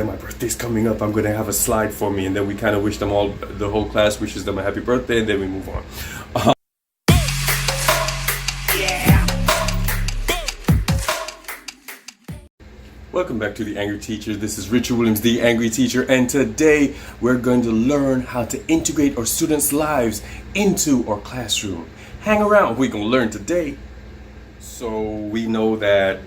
My birthday's coming up, I'm gonna have a slide for me, and then we kind of wish them all, the whole class wishes them a happy birthday, and then we move on. Welcome back to The Angry Teacher. This is Richard Williams, The Angry Teacher, and today we're going to learn how to integrate our students' lives into our classroom. Hang around, we're gonna learn today. So we know that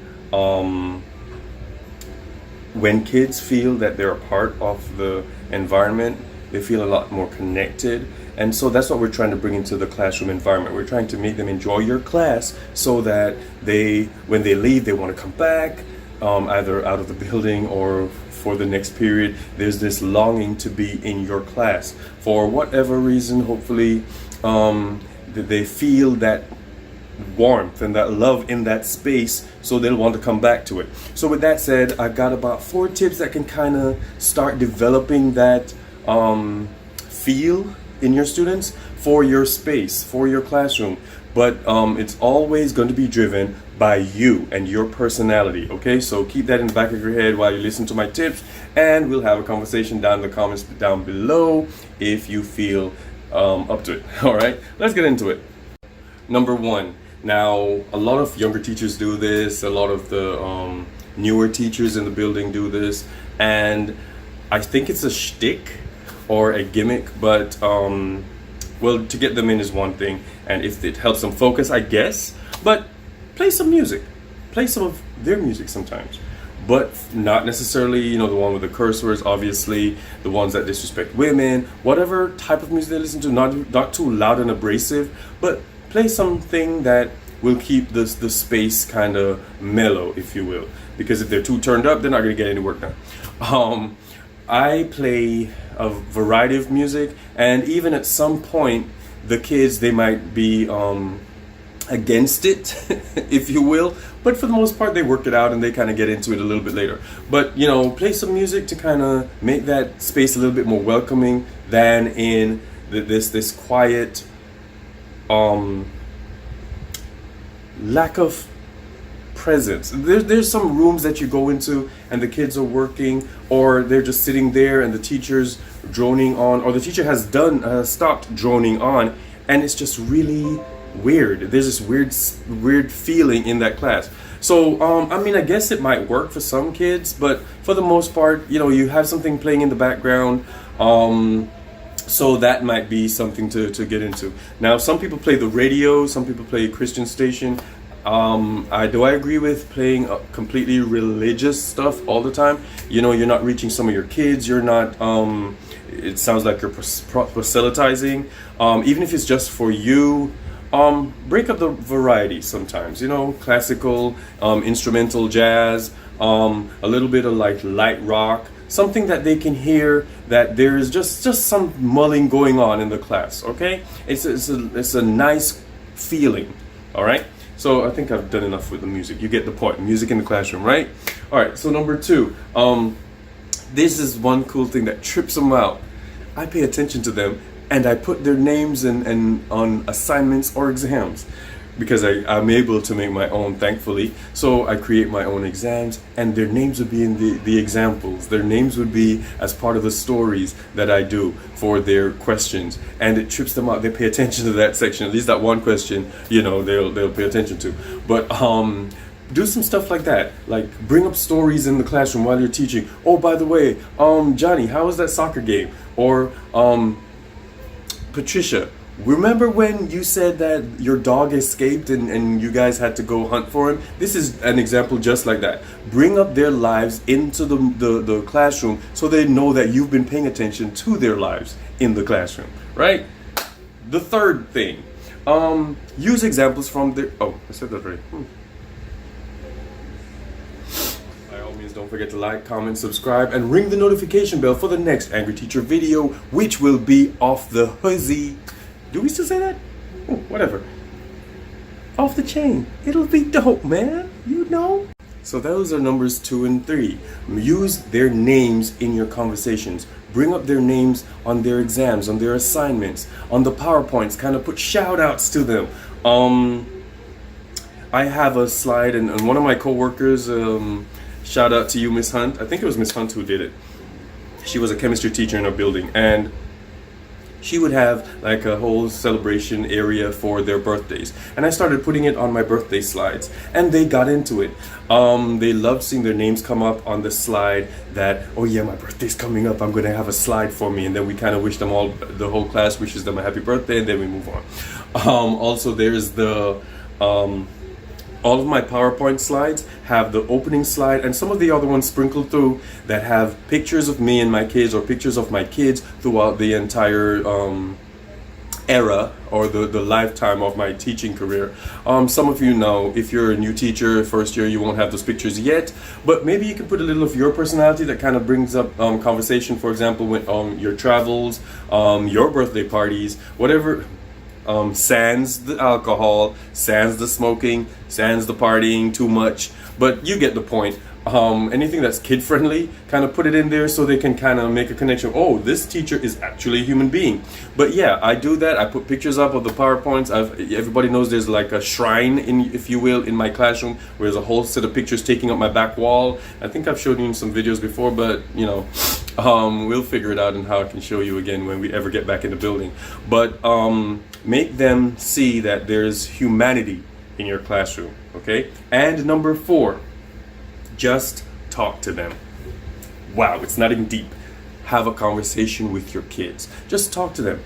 when kids feel that they're a part of the environment, they feel a lot more connected. And so that's what we're trying to bring into the classroom environment. We're trying to make them enjoy your class so that when they leave, they want to come back, either out of the building or for the next period. There's this longing to be in your class. For whatever reason, hopefully, they feel that warmth and that love in that space, so they'll want to come back to it. So with that said, I've got about 4 tips that can kind of start developing that feel in your students for your space, for your classroom. But it's always going to be driven by you and your personality, okay? So keep that in the back of your head while you listen to my tips, and we'll have a conversation down in the comments down below if you feel up to it. All right, let's get into it. Number 1. Now, a lot of younger teachers do this, a lot of the newer teachers in the building do this, and I think it's a shtick or a gimmick, but well, to get them in is one thing, and if it helps them focus, I guess, but play some music. Play some of their music sometimes, but not necessarily, the one with the curse words, obviously, the ones that disrespect women, whatever type of music they listen to, not too loud and abrasive, but play something that will keep the space kind of mellow, if you will. Because if they're too turned up, they're not going to get any work done. I play a variety of music, and even at some point, the kids, they might be against it, if you will. But for the most part, they work it out and they kind of get into it a little bit later. But, play some music to kind of make that space a little bit more welcoming than in this quiet, lack of presence. There's some rooms that you go into and the kids are working, or they're just sitting there and the teacher's droning on, or the teacher has stopped droning on, and it's just really weird. There's this weird feeling in that class. So I guess it might work for some kids, but for the most part, you have something playing in the background. So that might be something to get into. Now, some people play the radio, some people play a Christian station. I agree with playing completely religious stuff all the time. You're not reaching some of your kids. You're not, it sounds like you're proselytizing. Even if it's just for you, break up the variety sometimes. Classical, instrumental jazz, a little bit of like light rock. Something that they can hear that there is just some mulling going on in the class, okay? It's a nice feeling, all right? So I think I've done enough with the music. You get the point. Music in the classroom, right? All right, so number 2. This is one cool thing that trips them out. I pay attention to them, and I put their names in on assignments or exams, because I'm able to make my own, thankfully. So I create my own exams, and their names would be in the examples. Their names would be as part of the stories that I do for their questions, and it trips them out. They pay attention to that section, at least that one question, they'll pay attention to. But do some stuff like that, like bring up stories in the classroom while you're teaching. Oh, by the way, Johnny, how was that soccer game? Or Patricia, remember when you said that your dog escaped and you guys had to go hunt for him? This is an example just like that. Bring up their lives into the classroom so they know that you've been paying attention to their lives in the classroom, right? The third thing, use examples from their, I said that right. By all means, don't forget to like, comment, subscribe, and ring the notification bell for the next Angry Teacher video, which will be off the huzzy. Do we still say that? Oh, whatever. Off the chain. It'll be dope, man. So those are numbers 2 and 3. Use their names in your conversations. Bring up their names on their exams, on their assignments, on the PowerPoints. Kind of put shout outs to them. I have a slide, and one of my coworkers, Shout out to you, Miss Hunt. I think it was Miss Hunt who did it. She was a chemistry teacher in our building, and she would have like a whole celebration area for their birthdays, and I started putting it on my birthday slides, and they got into it. They loved seeing their names come up on the slide, that, oh yeah, my birthday's coming up, I'm gonna have a slide for me, and then we kind of wish them all, the whole class wishes them a happy birthday, and then we move on. Also, there's the all of my PowerPoint slides have the opening slide and some of the other ones sprinkled through that have pictures of me and my kids, or pictures of my kids throughout the entire era, or the lifetime of my teaching career. Some of you know, if you're a new teacher, first year, you won't have those pictures yet, but maybe you can put a little of your personality that kind of brings up conversation, for example, with your travels, your birthday parties, whatever. Sans the alcohol, sans the smoking, sans the partying too much, but you get the point. Anything that's kid friendly, kind of put it in there so they can kind of make a connection. Oh, this teacher is actually a human being. But yeah, I do that. I put pictures up of the PowerPoints. Everybody knows there's like a shrine, if you will, in my classroom, where there's a whole set of pictures taking up my back wall. I think I've shown you in some videos before, but you know, we'll figure it out and how I can show you again when we ever get back in the building. But make them see that there's humanity in your classroom, okay? And number 4, just talk to them. Wow, it's not even deep. Have a conversation with your kids. Just talk to them.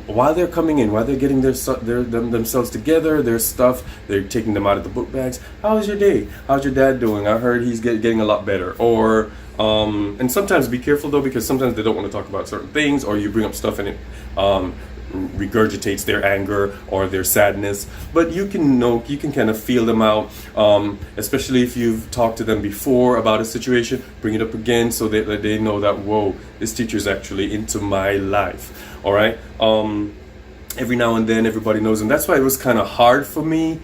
While they're coming in, while they're getting themselves together, their stuff, they're taking them out of the book bags. How was your day? How's your dad doing? I heard he's getting a lot better. Or, and sometimes be careful though, because sometimes they don't want to talk about certain things, or you bring up stuff and it regurgitates their anger or their sadness. But you can kind of feel them out, especially if you've talked to them before about a situation. Bring it up again so that they know that, whoa, this teacher's actually into my life. All right. Every now and then everybody knows, and that's why it was kind of hard for me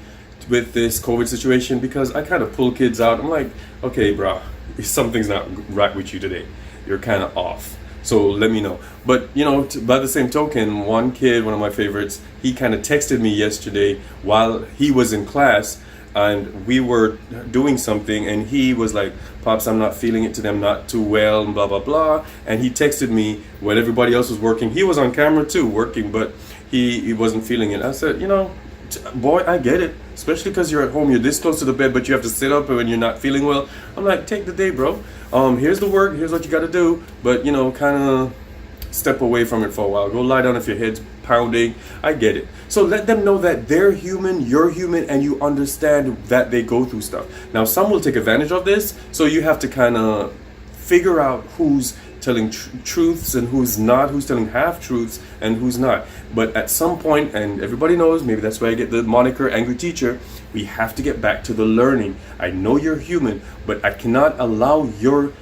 with this COVID situation, because I kind of pull kids out. I'm like, okay, bro, something's not right with you today. You're kind of off. So let me know. But you know, by the same token, one kid, one of my favorites, he kind of texted me yesterday while he was in class, and we were doing something, and he was like, Pops, I'm not feeling it today, I'm not too well, and blah blah blah. And he texted me when everybody else was working. He was on camera too, working, but he wasn't feeling it. I said, you know, boy, I get it, especially because you're at home, you're this close to the bed, but you have to sit up when you're not feeling well. I'm like, take the day, bro. Here's the work, here's what you got to do, but you know, kind of step away from it for a while. Go lie down if your head's pounding. I get it. So let them know that they're human, you're human, and you understand that they go through stuff. Now, some will take advantage of this, so you have to kind of figure out who's telling truths and who's not, who's telling half-truths and who's not. But at some point, and everybody knows, maybe that's why I get the moniker Angry Teacher, we have to get back to the learning. I know you're human, but I cannot allow your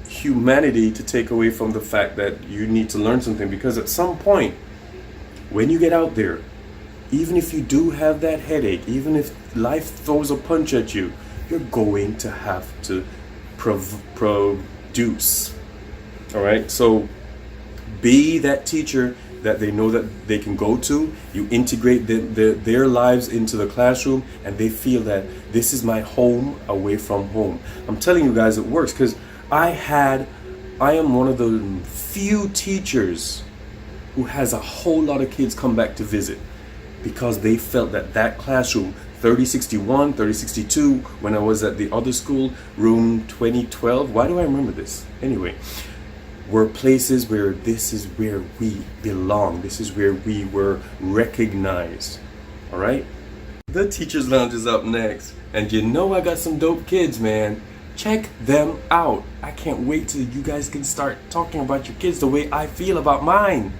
humanity to take away from the fact that you need to learn something, because at some point, when you get out there, even if you do have that headache, even if life throws a punch at you, you're going to have to produce. All right, so be that teacher that they know that they can go to. You integrate their lives into the classroom, and they feel that this is my home away from home. I'm telling you guys, it works, because I am one of the few teachers who has a whole lot of kids come back to visit, because they felt that classroom, 3061, 3062, when I was at the other school, room 2012, why do I remember this? Anyway, were places where this is where we belong. This is where we were recognized. All right? The Teacher's Lounge is up next. And you know I got some dope kids, man. Check them out. I can't wait till you guys can start talking about your kids the way I feel about mine.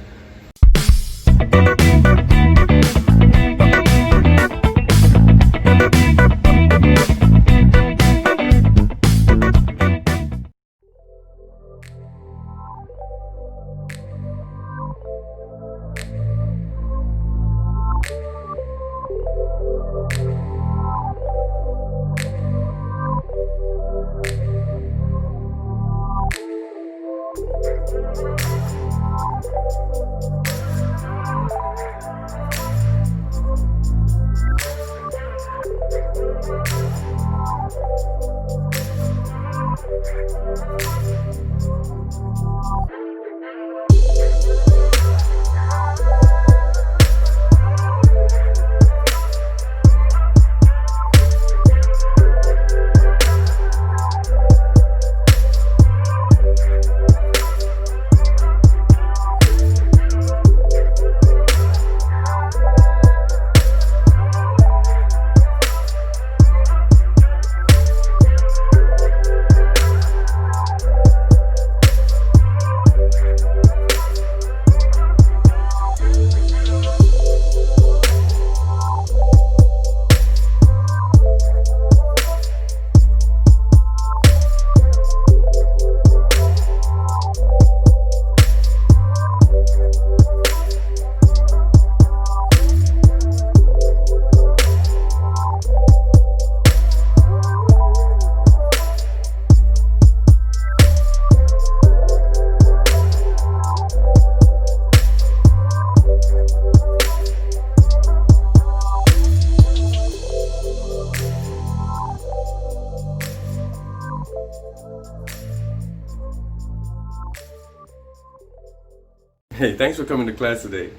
Hey, thanks for coming to class today.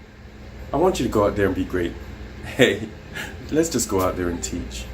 I want you to go out there and be great. Hey, let's just go out there and teach.